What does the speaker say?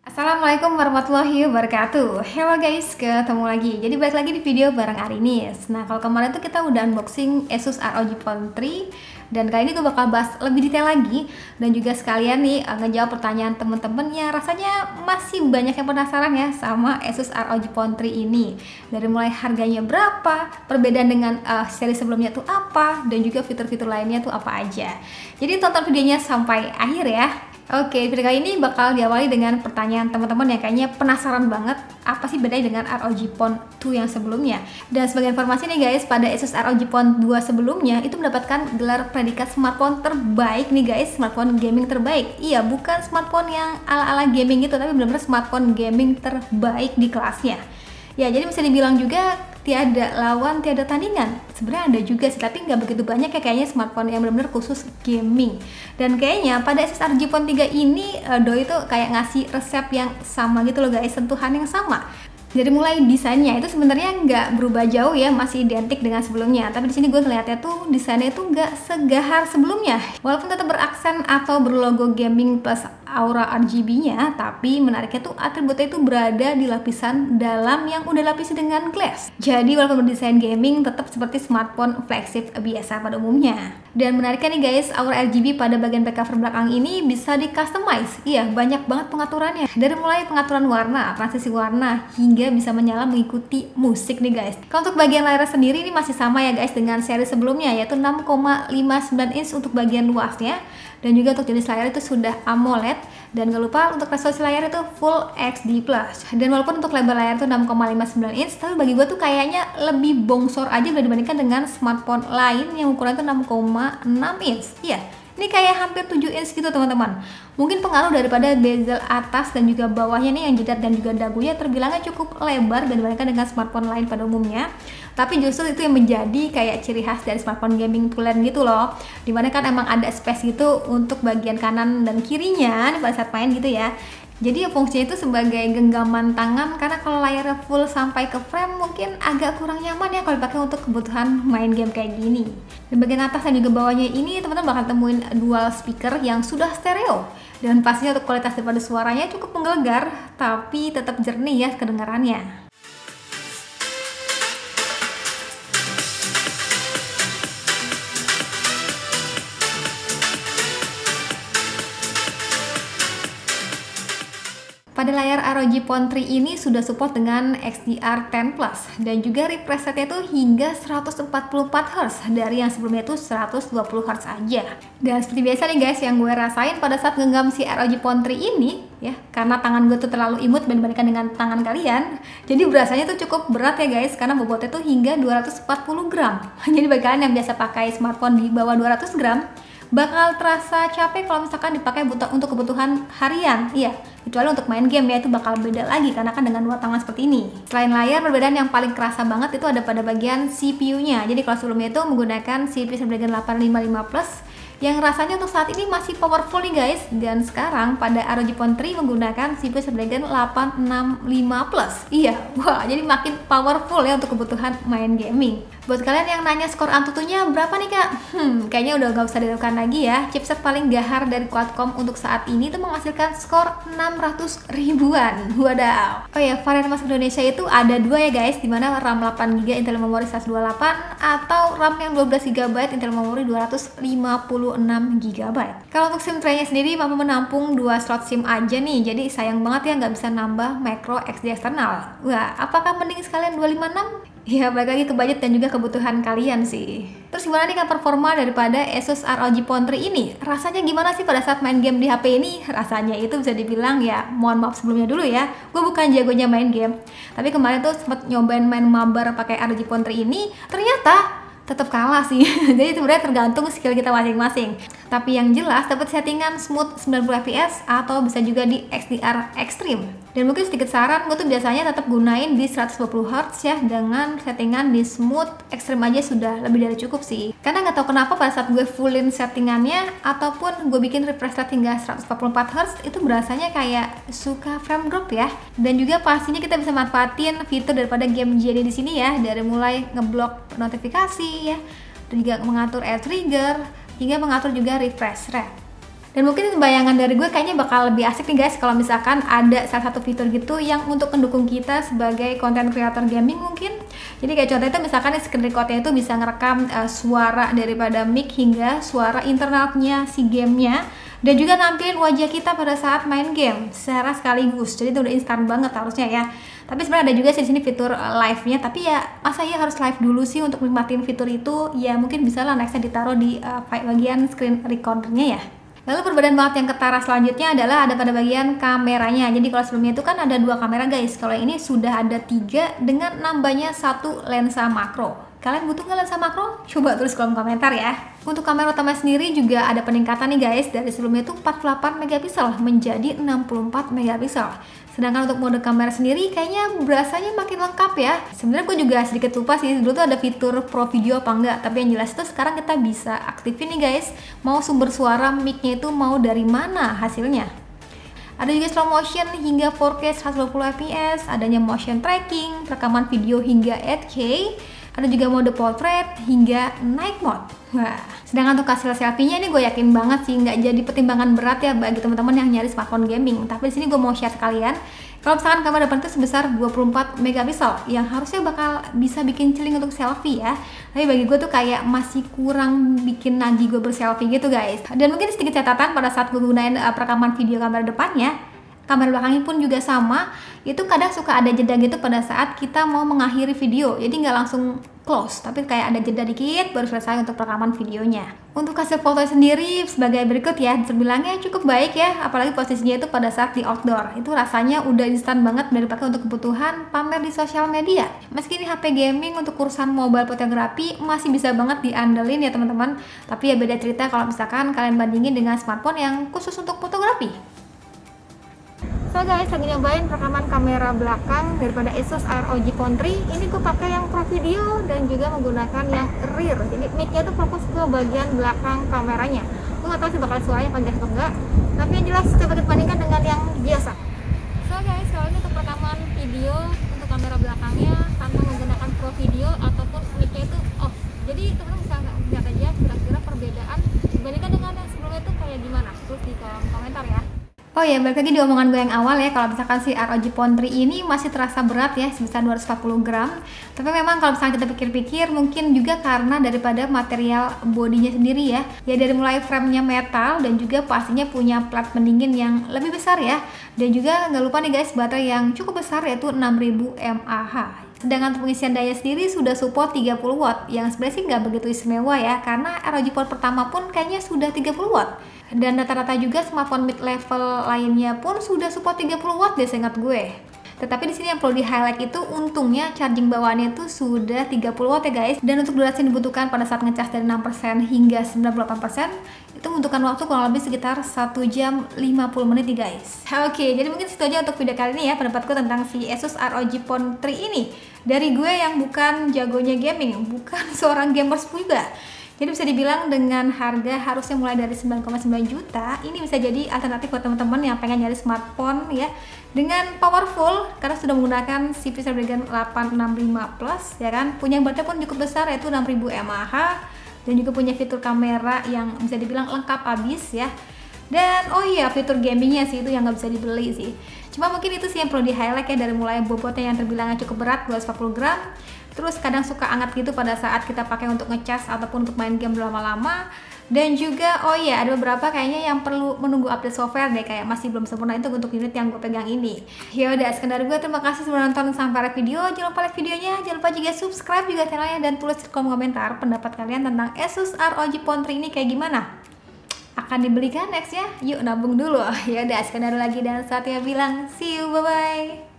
Assalamualaikum warahmatullahi wabarakatuh. Hello guys, ketemu lagi. Jadi balik lagi di video bareng Arinis. Nah, kalau kemarin tuh kita udah unboxing Asus ROG Phone 3, dan kali ini gue bakal bahas lebih detail lagi dan juga sekalian nih ngejawab pertanyaan temen-temen yang rasanya masih banyak yang penasaran ya sama Asus ROG Phone 3 ini. Dari mulai harganya berapa, perbedaan dengan seri sebelumnya tuh apa, dan juga fitur-fitur lainnya tuh apa aja. Jadi tonton videonya sampai akhir ya. Oke, video kali ini bakal diawali dengan pertanyaan teman-teman yang kayaknya penasaran banget apa sih bedanya dengan ROG Phone 2 yang sebelumnya. Dan sebagai informasi nih guys, pada Asus ROG Phone 2 sebelumnya itu mendapatkan gelar predikat smartphone terbaik nih guys, smartphone gaming terbaik. Iya, bukan smartphone yang ala-ala gaming gitu, tapi benar-benar smartphone gaming terbaik di kelasnya. Ya, jadi bisa dibilang juga tiada lawan, tiada tandingan. Sebenarnya ada juga sih, tapi nggak begitu banyak ya kayaknya smartphone yang benar-benar khusus gaming. Dan kayaknya pada Asus ROG Phone 3 ini Doi itu kayak ngasih resep yang sama gitu loh guys, sentuhan yang sama. Jadi mulai desainnya itu sebenarnya nggak berubah jauh ya, masih identik dengan sebelumnya. Tapi di sini gue ngeliatnya tuh desainnya itu nggak segahar sebelumnya. Walaupun tetap beraksen atau berlogo gaming plus aura RGB-nya, tapi menariknya tuh atributnya itu berada di lapisan dalam yang udah lapisi dengan glass. Jadi walaupun berdesain gaming tetap seperti smartphone flagship biasa pada umumnya. Dan menariknya nih guys, aura RGB pada bagian back cover belakang ini bisa di customize. Iya, banyak banget pengaturannya. Dari mulai pengaturan warna, transisi warna, hingga bisa menyala mengikuti musik nih guys. Kalau untuk bagian layar sendiri ini masih sama ya guys dengan seri sebelumnya, yaitu 6,59 inch untuk bagian luasnya. Dan juga untuk jenis layar itu sudah AMOLED, dan gak lupa untuk resolusi layar itu Full HD+. Dan walaupun untuk lebar layar itu 6,59 inch, tapi bagi gue tuh kayaknya lebih bongsor aja dibandingkan dengan smartphone lain yang ukuran itu 6,6 inch. Iya, ini kayak hampir 7 inch gitu teman-teman. Mungkin pengaruh daripada bezel atas dan juga bawahnya nih yang jidat dan juga dagunya terbilangnya cukup lebar dibandingkan dengan smartphone lain pada umumnya. Tapi justru itu yang menjadi kayak ciri khas dari smartphone gaming tulen gitu loh, dimana kan emang ada space gitu untuk bagian kanan dan kirinya nih pada saat main gitu ya. Jadi ya fungsinya itu sebagai genggaman tangan, karena kalau layarnya full sampai ke frame mungkin agak kurang nyaman ya kalau dipakai untuk kebutuhan main game kayak gini. Di bagian atas dan juga bawahnya ini teman-teman bakal temuin dual speaker yang sudah stereo, dan pastinya untuk kualitas daripada suaranya cukup menggelegar tapi tetap jernih ya kedengarannya. Pada layar ROG Phone 3 ini sudah support dengan XDR10 Plus, dan juga refresh rate-nya itu hingga 144Hz dari yang sebelumnya itu 120Hz aja. Dan seperti biasa nih guys, yang gue rasain pada saat genggam si ROG Phone 3 ini ya, karena tangan gue tuh terlalu imut dibandingkan dengan tangan kalian, jadi berasanya tuh cukup berat ya guys, karena bobotnya tuh hingga 240 gram. Jadi bagi kalian yang biasa pakai smartphone di bawah 200 gram, bakal terasa capek kalau misalkan dipakai untuk kebutuhan harian. Iya, kecuali untuk main game ya, itu bakal beda lagi karena kan dengan dua tangan seperti ini. Selain layar, perbedaan yang paling kerasa banget itu ada pada bagian CPU-nya. Jadi kalau sebelumnya itu menggunakan CPU Snapdragon 855 Plus yang rasanya untuk saat ini masih powerful nih guys, dan sekarang pada ROG Phone 3 menggunakan CPU Snapdragon 865 Plus. Iya, wah, jadi makin powerful ya untuk kebutuhan main gaming. Buat kalian yang nanya skor Antutunya berapa nih kak? Kayaknya udah gak usah diragukan lagi ya. Chipset paling gahar dari Qualcomm untuk saat ini itu menghasilkan skor 600 ribuan. Wadaw. Oh ya, varian masuk Indonesia itu ada dua ya guys, dimana RAM 8GB Intel Memory 128 atau RAM yang 12GB Intel Memory 256GB. Kalau untuk SIM tray-nya sendiri mampu menampung 2 slot SIM aja nih, jadi sayang banget ya nggak bisa nambah micro SD eksternal. Wah, apakah mending sekalian 256? Ya, balik lagi ke budget dan juga kebutuhan kalian sih. Terus gimana nih kan performa daripada Asus ROG Phone 3 ini? Rasanya gimana sih pada saat main game di HP ini? Rasanya itu bisa dibilang ya, mohon maaf sebelumnya dulu ya, gue bukan jagonya main game. Tapi kemarin tuh sempat nyobain main mabar pakai ROG Phone 3 ini, ternyata tetap kalah sih. Jadi sebenarnya tergantung skill kita masing-masing. Tapi yang jelas dapat settingan smooth 90 fps atau bisa juga di XDR Extreme. Dan mungkin sedikit saran, gue tuh biasanya tetap gunain di 120Hz ya, dengan settingan di smooth Extreme aja sudah lebih dari cukup sih. Karena nggak tahu kenapa pada saat gue fullin settingannya ataupun gue bikin refresh rate hingga 144Hz itu berasanya kayak suka frame drop ya. Dan juga pastinya kita bisa manfaatin fitur daripada game JD di sini ya, dari mulai ngeblok notifikasi ya, dan juga mengatur air trigger hingga mengatur juga refresh rate. Dan mungkin bayangan dari gue kayaknya bakal lebih asik nih guys kalau misalkan ada salah satu fitur gitu yang untuk mendukung kita sebagai content creator gaming mungkin. Jadi kayak contohnya itu misalkan screen recordnya itu bisa ngerekam suara daripada mic hingga suara internalnya si gamenya, dan juga nampilin wajah kita pada saat main game secara sekaligus. Jadi itu udah instan banget harusnya ya. Tapi sebenarnya ada juga sih di sini fitur live-nya, tapi ya masa ya harus live dulu sih untuk nikmatin fitur itu? Ya mungkin bisa lah nextnya ditaruh di bagian screen recordernya ya. Lalu perbedaan banget yang ketara selanjutnya adalah ada pada bagian kameranya. Jadi kalau sebelumnya itu kan ada 2 kamera guys, kalau ini sudah ada 3 dengan nambahnya 1 lensa makro. Kalian butuh nggak lensa makro? Coba tulis kolom komentar ya. Untuk kamera utama sendiri juga ada peningkatan nih guys, dari sebelumnya itu 48 megapiksel menjadi 64 megapiksel. Sedangkan untuk mode kamera sendiri kayaknya berasanya makin lengkap ya. Sebenarnya gue juga sedikit lupa sih dulu tuh ada fitur Pro Video apa enggak, tapi yang jelas itu sekarang kita bisa aktifin nih guys, mau sumber suara mic-nya itu mau dari mana hasilnya. Ada juga slow motion hingga 4K 120 fps, adanya motion tracking, rekaman video hingga 8K, ada juga mode portrait hingga night mode. Wah, sedangkan untuk hasil selfie-nya ini gue yakin banget sih nggak jadi pertimbangan berat ya bagi teman-teman yang nyari smartphone gaming. Tapi di sini gue mau share sekalian, kalau misalkan kamera depan itu sebesar 24 megapiksel yang harusnya bakal bisa bikin celing untuk selfie ya. Tapi bagi gue tuh kayak masih kurang bikin nagih gue berselfie gitu guys. Dan mungkin sedikit catatan pada saat gue gunain perekaman video kamera depannya, kamera belakangnya pun juga sama, itu kadang suka ada jeda gitu pada saat kita mau mengakhiri video, jadi nggak langsung close, tapi kayak ada jeda dikit baru selesai untuk perekaman videonya. Untuk hasil foto sendiri sebagai berikut ya, terbilangnya cukup baik ya, apalagi posisinya itu pada saat di outdoor, itu rasanya udah instan banget dari dipakai untuk kebutuhan pamer di sosial media. Meski ini HP gaming untuk urusan mobile fotografi masih bisa banget diandelin ya teman-teman, tapi ya beda cerita kalau misalkan kalian bandingin dengan smartphone yang khusus untuk fotografi. So guys, lagi nyobain rekaman kamera belakang daripada Asus ROG Phone 3. Ini gue pakai yang Pro Video dan juga menggunakan yang rear. Jadi mic-nya tuh fokus ke bagian belakang kameranya. Gue gak tahu sih bakal suaranya panjang atau enggak, tapi yang jelas coba kita bandingkan dengan yang biasa. So guys, kalau ini untuk rekaman video untuk kamera belakangnya tanpa menggunakan Pro Video ataupun mic-nya itu off. Jadi teman-teman bisa lihat aja kira-kira perbedaan dibandingkan dengan yang sebelumnya itu kayak gimana. Terus di kolom komentar ya. Oh ya, balik lagi di omongan gue yang awal ya, kalau misalkan si ROG Phone 3 ini masih terasa berat ya, sebesar 240 gram. Tapi memang kalau misalnya kita pikir-pikir, mungkin juga karena daripada material bodinya sendiri ya. Ya dari mulai framenya metal dan juga pastinya punya plat pendingin yang lebih besar ya. Dan juga nggak lupa nih guys, baterai yang cukup besar yaitu 6000 mAh. Sedangkan untuk pengisian daya sendiri sudah support 30 watt, yang sebenarnya sih nggak begitu istimewa ya, karena ROG Phone pertama pun kayaknya sudah 30 watt. Dan rata-rata juga smartphone mid level lainnya pun sudah support 30 watt deh seingat gue. Tetapi di sini yang perlu di highlight itu untungnya charging bawaannya itu sudah 30 watt ya guys. Dan untuk durasi yang dibutuhkan pada saat ngecas dari 6% hingga 98% itu membutuhkan waktu kurang lebih sekitar 1 jam 50 menit nih guys. Oke, jadi mungkin segitu aja untuk video kali ini ya, pendapatku tentang si Asus ROG Phone 3 ini. Dari gue yang bukan jagonya gaming, bukan seorang gamers juga. Jadi bisa dibilang dengan harga harusnya mulai dari 9,9 juta, ini bisa jadi alternatif buat teman-teman yang pengen nyari smartphone ya dengan powerful, karena sudah menggunakan CPU Snapdragon 865 Plus ya kan, punya baterai pun cukup besar yaitu 6000 mAh, dan juga punya fitur kamera yang bisa dibilang lengkap abis ya. Dan oh iya, fitur gamingnya sih itu yang nggak bisa dibeli sih. Cuma mungkin itu sih yang perlu di highlight ya, dari mulai bobotnya yang terbilangnya cukup berat 240 gram, terus kadang suka anget gitu pada saat kita pakai untuk ngecas ataupun untuk main game lama-lama. Dan juga oh iya, ada beberapa kayaknya yang perlu menunggu update software deh, kayak masih belum sempurna itu untuk unit yang gue pegang ini. Ya udah, sekian dari gue, terima kasih sudah nonton sampai akhir video. Jangan lupa like videonya, jangan lupa juga subscribe juga channelnya, dan tulis di kolom komentar pendapat kalian tentang Asus ROG Phone 3 ini kayak gimana. Akan dibelikan next ya? Yuk nabung dulu. Ya udah, sekian dari lagi, dan saatnya bilang see you, bye bye.